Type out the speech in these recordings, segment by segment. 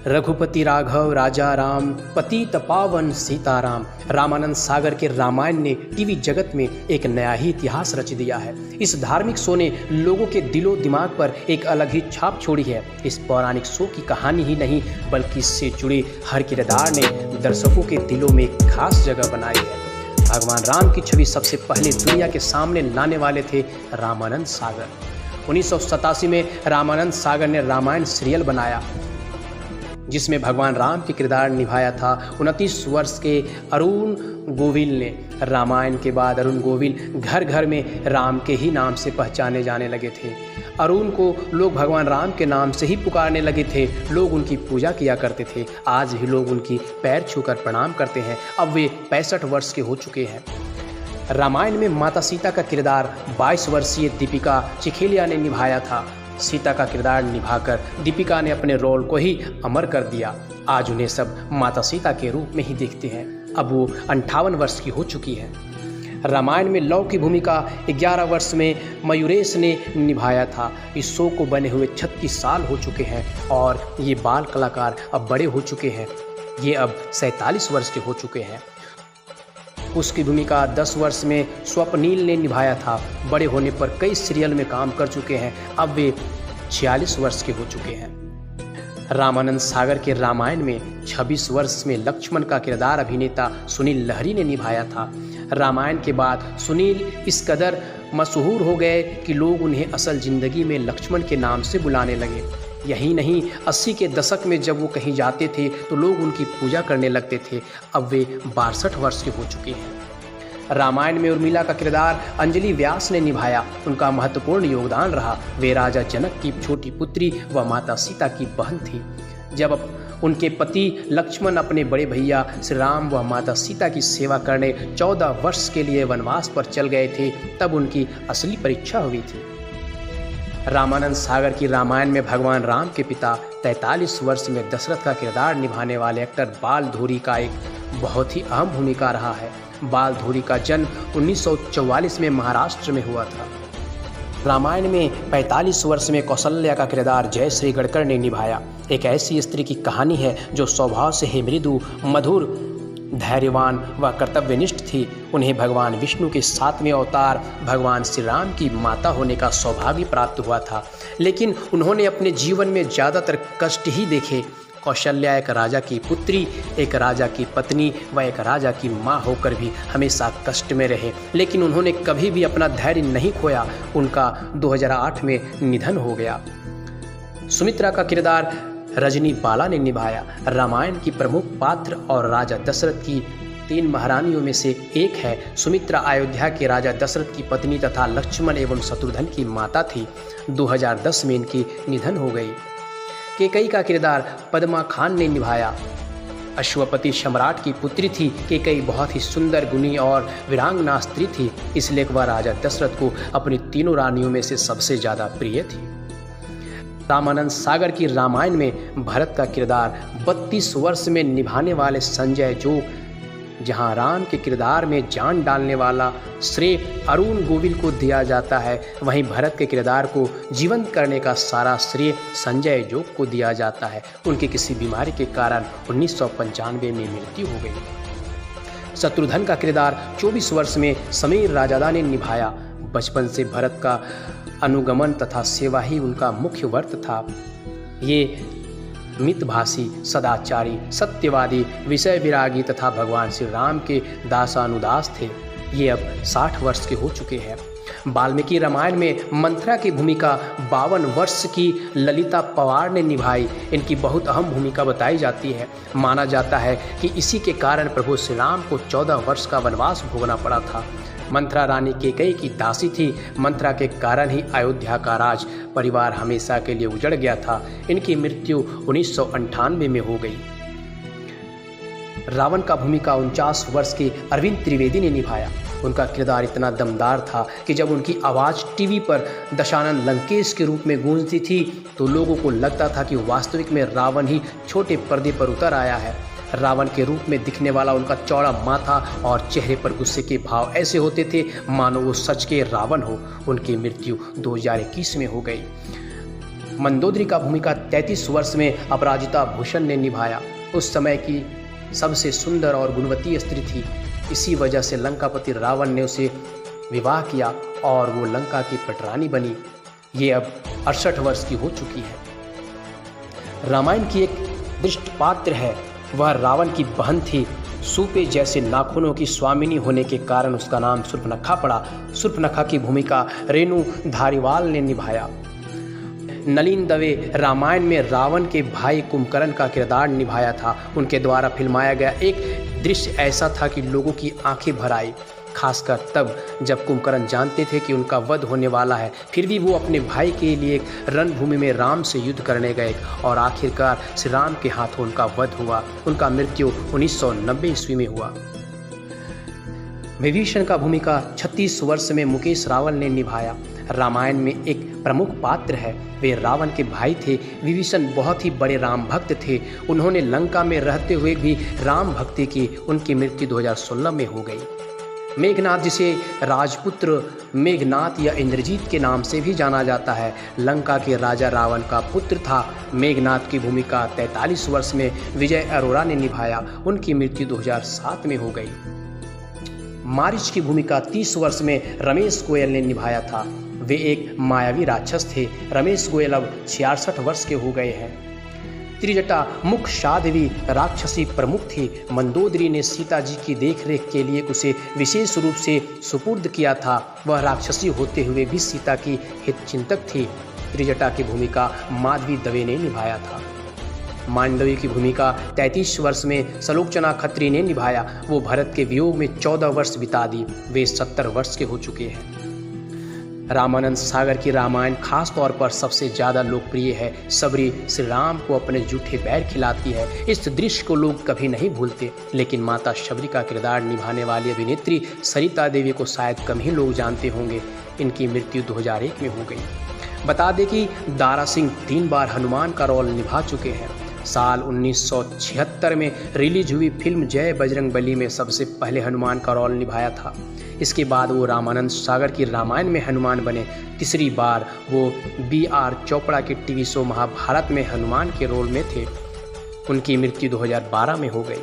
रघुपति राघव राजा राम, पतित पावन सीताराम। रामानंद सागर के रामायण ने टीवी जगत में एक नया ही इतिहास रच दिया है। इस धार्मिक शो ने लोगों के दिलो दिमाग पर एक अलग ही छाप छोड़ी है। इस पौराणिक शो की कहानी ही नहीं बल्कि इससे जुड़े हर किरदार ने दर्शकों के दिलों में एक खास जगह बनाई है। भगवान राम की छवि सबसे पहले दुनिया के सामने लाने वाले थे रामानंद सागर। 1987 में रामानंद सागर ने रामायण सीरियल बनाया जिसमें भगवान राम के किरदार निभाया था 29 वर्ष के अरुण गोविल ने। रामायण के बाद अरुण गोविल घर घर में राम के ही नाम से पहचाने जाने लगे थे। अरुण को लोग भगवान राम के नाम से ही पुकारने लगे थे। लोग उनकी पूजा किया करते थे। आज भी लोग उनकी पैर छूकर प्रणाम करते हैं। अब वे 65 वर्ष के हो चुके हैं। रामायण में माता सीता का किरदार 22 वर्षीय दीपिका चिखलिया ने निभाया था। सीता का किरदार निभाकर दीपिका ने अपने रोल को ही अमर कर दिया। आज उन्हें सब माता सीता के रूप में ही देखते हैं। अब वो 58 वर्ष की हो चुकी है। रामायण में लव की भूमिका 11 वर्ष में मयूरेश ने निभाया था। इस शो को बने हुए 36 साल हो चुके हैं और ये बाल कलाकार अब बड़े हो चुके हैं। ये अब 47 वर्ष के हो चुके हैं। उसकी भूमिका 10 वर्ष में स्वप्नील ने निभाया था। बड़े होने पर कई सीरियल में काम कर चुके हैं। अब वे 46 वर्ष के हो चुके हैं। रामानंद सागर के रामायण में 26 वर्ष में लक्ष्मण का किरदार अभिनेता सुनील लहरी ने निभाया था। रामायण के बाद सुनील इस कदर मशहूर हो गए कि लोग उन्हें असल जिंदगी में लक्ष्मण के नाम से बुलाने लगे। यही नहीं, 80 के दशक में जब वो कहीं जाते थे तो लोग उनकी पूजा करने लगते थे। अब वे 62 वर्ष के हो चुके हैं। रामायण में उर्मिला का किरदार अंजलि व्यास ने निभाया। उनका महत्वपूर्ण योगदान रहा। वे राजा जनक की छोटी पुत्री व माता सीता की बहन थी। जब उनके पति लक्ष्मण अपने बड़े भैया श्री राम व माता सीता की सेवा करने 14 वर्ष के लिए वनवास पर चल गए थे, तब उनकी असली परीक्षा हुई थी। रामानंद सागर की रामायण में भगवान राम के पिता 43 वर्ष में दशरथ का किरदार निभाने वाले एक्टर बाल धूरी का एक बहुत ही अहम भूमिका रहा है। बाल धूरी का जन्म 1944 में महाराष्ट्र में हुआ था। रामायण में 45 वर्ष में कौशल्या का किरदार जयश्री गढ़कर ने निभाया। एक ऐसी स्त्री की कहानी है जो स्वभाव से ही मृदु, मधुर, धैर्यवान व कर्तव्यनिष्ठ थी। उन्हें भगवान विष्णु के 7वें अवतार भगवान श्री राम की माता होने का सौभाग्य प्राप्त हुआ था, लेकिन उन्होंने अपने जीवन में ज़्यादातर कष्ट ही देखे। कौशल्या एक राजा की पुत्री, एक राजा की पत्नी व एक राजा की माँ होकर भी हमेशा कष्ट में रहे, लेकिन उन्होंने कभी भी अपना धैर्य नहीं खोया। उनका 2008 में निधन हो गया। सुमित्रा का किरदार रजनी बाला ने निभाया। रामायण की प्रमुख पात्र और राजा दशरथ की 3 महारानियों में से एक है। सुमित्रा अयोध्या के राजा दशरथ की पत्नी तथा लक्ष्मण एवं शत्रुघ्न की माता थी। 2010 में इनकी निधन हो गई। कैकेयी का किरदार पद्मा खान ने निभाया। अश्वपति सम्राट की पुत्री थी। कैकेयी बहुत ही सुंदर, गुणी और वीरांगना स्त्री थी, इसलिए वह राजा दशरथ को अपनी तीनों रानियों में से सबसे ज़्यादा प्रिय थी। रामानंद सागर की रामायण में भरत का किरदार 32 वर्ष में निभाने वाले संजय जोग, जहां राम के किरदार में जान डालने वाला श्रेय अरुण गोविल को दिया जाता है, वहीं भरत के किरदार को जीवंत करने का सारा श्रेय संजय जोग को दिया जाता है। उनकी किसी बीमारी के कारण 1995 में मृत्यु हो गई। शत्रुघ्न का किरदार 24 वर्ष में समीर राजादा ने निभाया। बचपन से भरत का अनुगमन तथा सेवा ही उनका मुख्य व्रत था। ये मितभाषी, सदाचारी, सत्यवादी, विषय विरागी तथा भगवान श्री राम के दासानुदास थे। ये अब 60 वर्ष के हो चुके हैं। वाल्मीकि रामायण में मंथरा की भूमिका 52 वर्ष की ललिता पवार ने निभाई। इनकी बहुत अहम भूमिका बताई जाती है। माना जाता है कि इसी के कारण प्रभु श्री राम को 14 वर्ष का वनवास भोगना पड़ा था। मंथरा रानी कैकेयी की दासी थी। मंथरा के कारण ही अयोध्या का राज परिवार हमेशा के लिए उजड़ गया था। इनकी मृत्यु 1998 में हो गई। रावण का भूमिका 49 वर्ष के अरविंद त्रिवेदी ने निभाया। उनका किरदार इतना दमदार था कि जब उनकी आवाज़ टीवी पर दशानंद लंकेश के रूप में गूंजती थी तो लोगों को लगता था कि वास्तविक में रावण ही छोटे पर्दे पर उतर आया है। रावण के रूप में दिखने वाला उनका चौड़ा माथा और चेहरे पर गुस्से के भाव ऐसे होते थे मानो वो सच के रावण हो। उनकी मृत्यु 2021 में हो गई। मंदोदरी का भूमिका 33 वर्ष में अपराजिता भूषण ने निभाया। उस समय की सबसे सुंदर और गुणवती स्त्री थी। इसी वजह से लंकापति रावण ने उसे विवाह किया और वो लंका की पटरानी बनी। ये अब 68 वर्ष की हो चुकी है। रामायण की एक दृष्ट पात्र है, वह रावण की बहन थी। सूपे जैसे नाखूनों की स्वामिनी होने के कारण उसका नाम शूर्पणखा पड़ा। शूर्पणखा की भूमिका रेणु धारीवाल ने निभाया। नलिन दवे रामायण में रावण के भाई कुंभकर्ण का किरदार निभाया था। उनके द्वारा फिल्माया गया एक दृश्य ऐसा था कि लोगों की आंखें भर आई, खासकर तब जब कुंभकर्ण जानते थे कि उनका वध होने वाला है। फिर भी वो अपने भाई के लिए रणभूमि में राम से युद्ध करने गए और आखिरकार श्री राम के हाथों उनका वध हुआ। उनका मृत्यु 1990 ईस्वी में हुआ। विभीषण का भूमिका 36 वर्ष में मुकेश रावल ने निभाया। रामायण में एक प्रमुख पात्र है, वे रावण के भाई थे। विभीषण बहुत ही बड़े राम भक्त थे। उन्होंने लंका में रहते हुए भी राम भक्ति की। उनकी मृत्यु 2016 में हो गई। मेघनाद, जिसे राजपुत्र मेघनाद या इंद्रजीत के नाम से भी जाना जाता है, लंका के राजा रावण का पुत्र था। मेघनाद की भूमिका 43 वर्ष में विजय अरोरा ने निभाया। उनकी मृत्यु 2007 में हो गई। मारीच की भूमिका 30 वर्ष में रमेश गोयल ने निभाया था। वे एक मायावी राक्षस थे। रमेश गोयल अब 66 वर्ष के हो गए हैं। त्रिजटा मुख साध्वी राक्षसी प्रमुख थी। मंदोदरी ने सीता जी की देखरेख के लिए उसे विशेष रूप से सुपुर्द किया था। वह राक्षसी होते हुए भी सीता की हितचिंतक थी। त्रिजटा की भूमिका माधवी दवे ने निभाया था। मांडवी की भूमिका 33 वर्ष में सलोचना खत्री ने निभाया। वो भरत के वियोग में 14 वर्ष बिता दी। वे 70 वर्ष के हो चुके हैं। रामानंद सागर की रामायण खास तौर पर सबसे ज़्यादा लोकप्रिय है। सबरी श्री राम को अपने जूठे बैर खिलाती है। इस दृश्य को लोग कभी नहीं भूलते, लेकिन माता शबरी का किरदार निभाने वाली अभिनेत्री सरिता देवी को शायद कम ही लोग जानते होंगे। इनकी मृत्यु 2001 में हो गई। बता दें कि दारा सिंह 3 बार हनुमान का रोल निभा चुके हैं। साल 1976 में रिलीज हुई फिल्म जय बजरंगबली में सबसे पहले हनुमान का रोल निभाया था। इसके बाद वो रामानंद सागर की रामायण में हनुमान बने। तीसरी बार वो BR चोपड़ा के टीवी शो महाभारत में हनुमान के रोल में थे। उनकी मृत्यु 2012 में हो गई।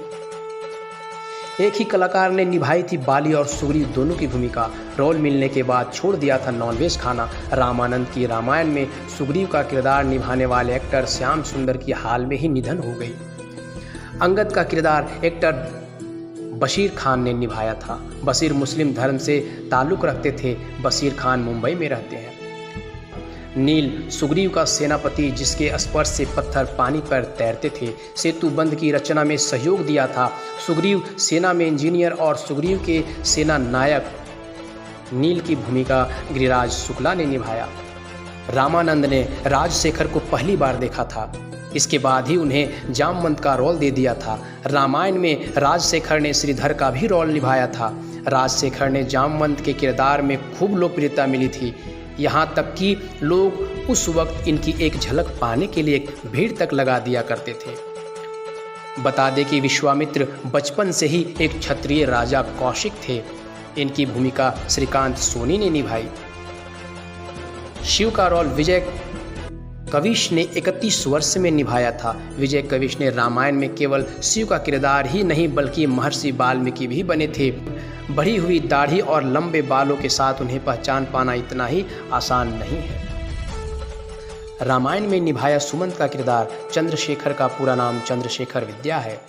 एक ही कलाकार ने निभाई थी बाली और सुग्रीव दोनों की भूमिका। रोल मिलने के बाद छोड़ दिया था नॉनवेज खाना। रामानंद की रामायण में सुग्रीव का किरदार निभाने वाले एक्टर श्याम सुंदर की हाल में ही निधन हो गई। अंगद का किरदार एक्टर बशीर खान ने निभाया था। बशीर मुस्लिम धर्म से ताल्लुक़ रखते थे। बशीर खान मुंबई में रहते हैं। नील सुग्रीव का सेनापति, जिसके स्पर्श से पत्थर पानी पर तैरते थे। सेतु बंध की रचना में सहयोग दिया था। सुग्रीव सेना में इंजीनियर और सुग्रीव के सेना नायक नील की भूमिका गिरिराज शुक्ला ने निभाया। रामानंद ने राजशेखर को पहली बार देखा था। इसके बाद ही उन्हें जामवंत का रोल दे दिया था। रामायण में राजशेखर ने श्रीधर का भी रोल निभाया था। राजशेखर ने जामवंत के किरदार में खूब लोकप्रियता मिली थी। यहाँ तक कि लोग उस वक्त इनकी एक झलक पाने के लिए भीड़ तक लगा दिया करते थे। बता दें कि विश्वामित्र बचपन से ही एक क्षत्रिय राजा कौशिक थे। इनकी भूमिका श्रीकांत सोनी ने निभाई। शिव का रोल विजय कविश ने 31 वर्ष में निभाया था। विजय कविश ने रामायण में केवल शिव का किरदार ही नहीं बल्कि महर्षि वाल्मीकि भी बने थे। बढ़ी हुई दाढ़ी और लंबे बालों के साथ उन्हें पहचान पाना इतना ही आसान नहीं है। रामायण में निभाया सुमंत का किरदार चंद्रशेखर का पूरा नाम चंद्रशेखर विद्या है।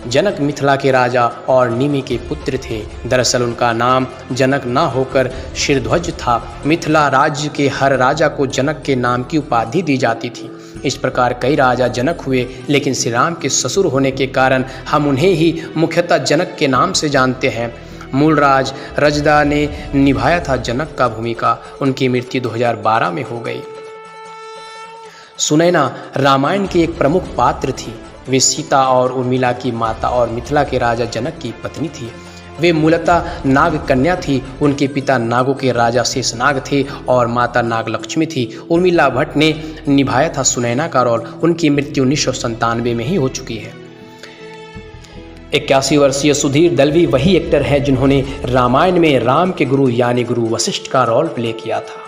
जनक मिथिला के राजा और निमि के पुत्र थे। दरअसल उनका नाम जनक न होकर शिरध्वज था। मिथिला राज्य के हर राजा को जनक के नाम की उपाधि दी जाती थी। इस प्रकार कई राजा जनक हुए, लेकिन श्री राम के ससुर होने के कारण हम उन्हें ही मुख्यतः जनक के नाम से जानते हैं। मूलराज रजदा ने निभाया था जनक का भूमिका। उनकी मृत्यु 2012 में हो गई। सुनैना रामायण की एक प्रमुख पात्र थी। वे सीता और उर्मिला की माता और मिथिला के राजा जनक की पत्नी थी। वे मूलतः नाग कन्या थी। उनके पिता नागों के राजा शेषनाग थे और माता नागलक्ष्मी थी। उर्मिला भट्ट ने निभाया था सुनैना का रोल। उनकी मृत्यु 1997 में ही हो चुकी है। 81 वर्षीय सुधीर दलवी वही एक्टर है जिन्होंने रामायण में राम के गुरु यानी गुरु वशिष्ठ का रोल प्ले किया था।